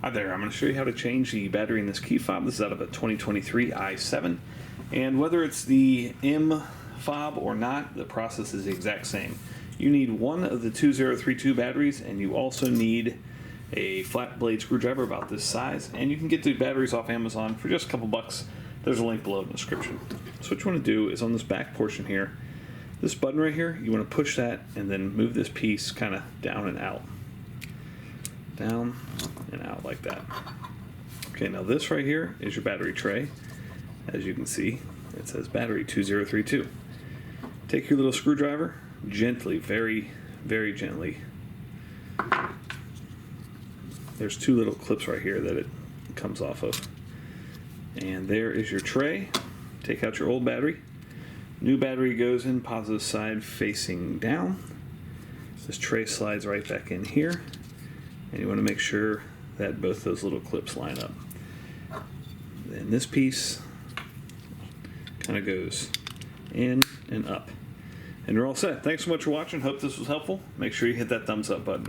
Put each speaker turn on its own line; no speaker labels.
Hi there, I'm going to show you how to change the battery in this key fob. This is out of a 2023 i7. And whether it's the M fob or not, the process is the exact same. You need one of the 2032 batteries, and you also need a flat blade screwdriver about this size. And you can get the batteries off Amazon for just a couple bucks. There's a link below in the description. So what you want to do is on this back portion here, this button right here, you want to push that and then move this piece kind of down and out. Down and out like that. Okay, now this right here is your battery tray. As you can see, it says battery 2032. Take your little screwdriver, gently, very, very gently. There's two little clips right here that it comes off of. And there is your tray. Take out your old battery. New battery goes in positive side facing down. This tray slides right back in here. And you want to make sure that both those little clips line up. Then this piece kind of goes in and up. And you're all set. Thanks so much for watching. Hope this was helpful. Make sure you hit that thumbs up button.